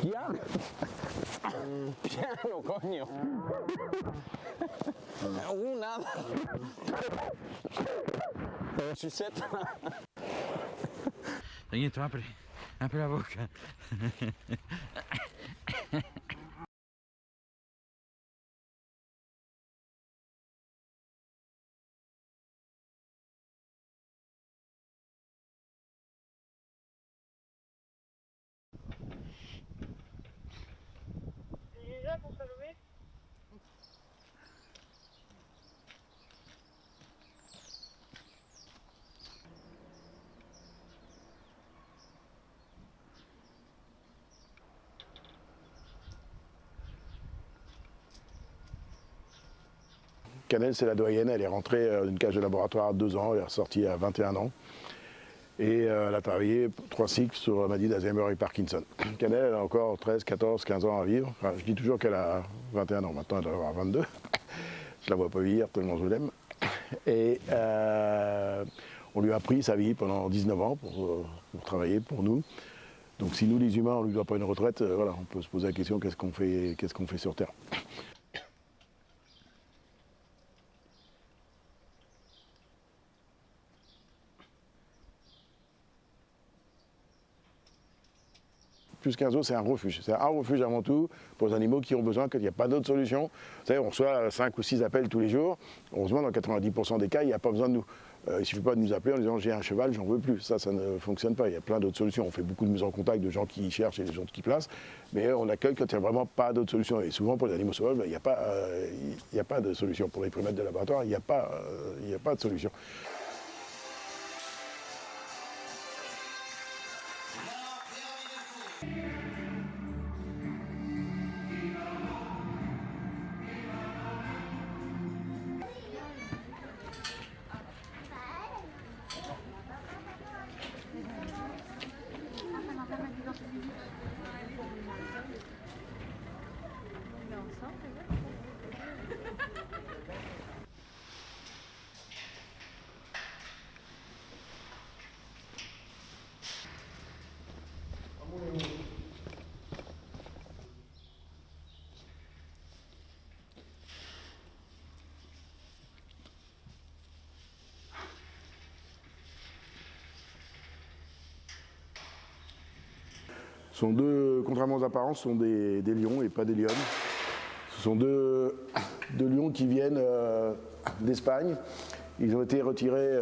Piano! Piano, coño! Nada! Suceta! Niente, apri la bocca! Là pour se lever. Canel, c'est la doyenne, elle est rentrée d'une cage de laboratoire à 2 ans, elle est ressortie à 21 ans. Et elle a travaillé 3 cycles sur la maladie d'Alzheimer et Parkinson. Canel, elle a encore 13, 14, 15 ans à vivre. Enfin, je dis toujours qu'elle a 21 ans, maintenant elle doit avoir 22. Je la vois pas vieillir tellement je l'aime. Et on lui a appris sa vie pendant 19 ans pour travailler pour nous. Donc si nous les humains on ne lui doit pas une retraite, voilà, on peut se poser la question qu'est-ce qu'on fait sur Terre. Plus qu'un zoo, c'est un refuge. C'est un refuge avant tout pour les animaux qui ont besoin, qu'il n'y a pas d'autre solution. Vous savez, on reçoit 5 ou 6 appels tous les jours. Heureusement, dans 90% des cas, il n'y a pas besoin de nous. Il ne suffit pas de nous appeler en disant j'ai un cheval, j'en veux plus. Ça ne fonctionne pas. Il y a plein d'autres solutions. On fait beaucoup de mise en contact de gens qui cherchent et des gens qui placent. Mais on accueille quand il n'y a vraiment pas d'autre solution. Et souvent, pour les animaux sauvages, il n'y a pas de solution. Pour les primates de laboratoire, il n'y a pas de solution. Sont deux, contrairement aux apparences, sont des lions et pas des lionnes. Ce sont deux lions qui viennent d'Espagne. Ils ont été retirés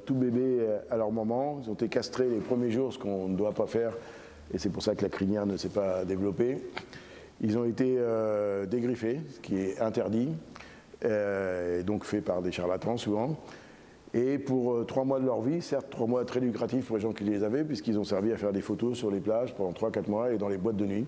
tout bébés à leur maman. Ils ont été castrés les premiers jours, ce qu'on ne doit pas faire. Et c'est pour ça que la crinière ne s'est pas développée. Ils ont été dégriffés, ce qui est interdit, et donc fait par des charlatans souvent. Et pour 3 mois de leur vie, certes 3 mois très lucratifs pour les gens qui les avaient, puisqu'ils ont servi à faire des photos sur les plages pendant 3-4 mois et dans les boîtes de nuit.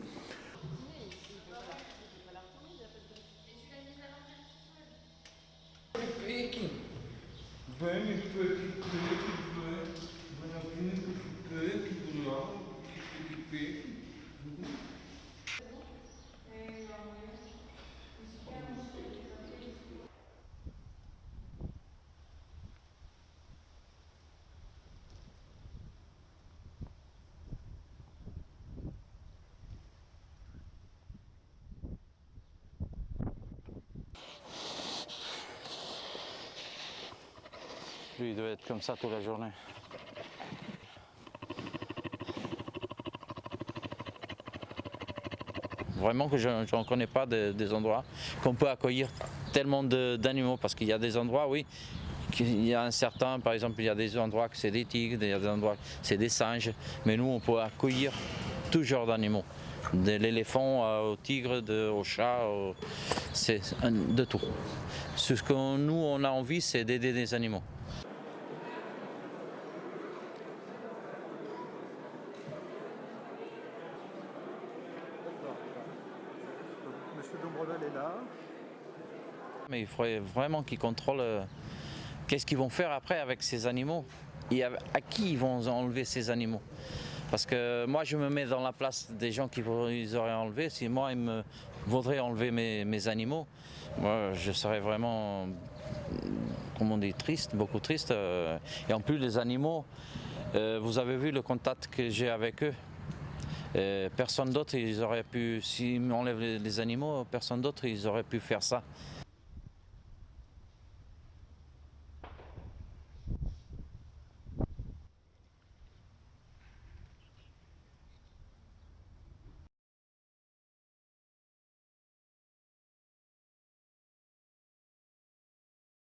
Lui, il doit être comme ça toute la journée. Vraiment que je n'en connais pas des endroits qu'on peut accueillir tellement d'animaux, parce qu'il y a des endroits, oui, il y a un certain, par exemple, il y a des endroits que c'est des tigres, il y a des endroits que c'est des singes, mais nous on peut accueillir tout genre d'animaux, de l'éléphant au tigre, au chat, c'est de tout. Ce que nous on a envie, c'est d'aider des animaux. Monsieur Dombreval est là. Mais il faudrait vraiment qu'ils contrôlent qu'est-ce qu'ils vont faire après avec ces animaux et à qui ils vont enlever ces animaux. Parce que moi je me mets dans la place des gens qui ils auraient enlevé. Si moi ils me voudraient enlever mes animaux, moi je serais vraiment, comme on dit, triste, beaucoup triste. Et en plus les animaux, vous avez vu le contact que j'ai avec eux. Personne d'autre, ils auraient pu, si on enlève les animaux, personne d'autre, ils auraient pu faire ça.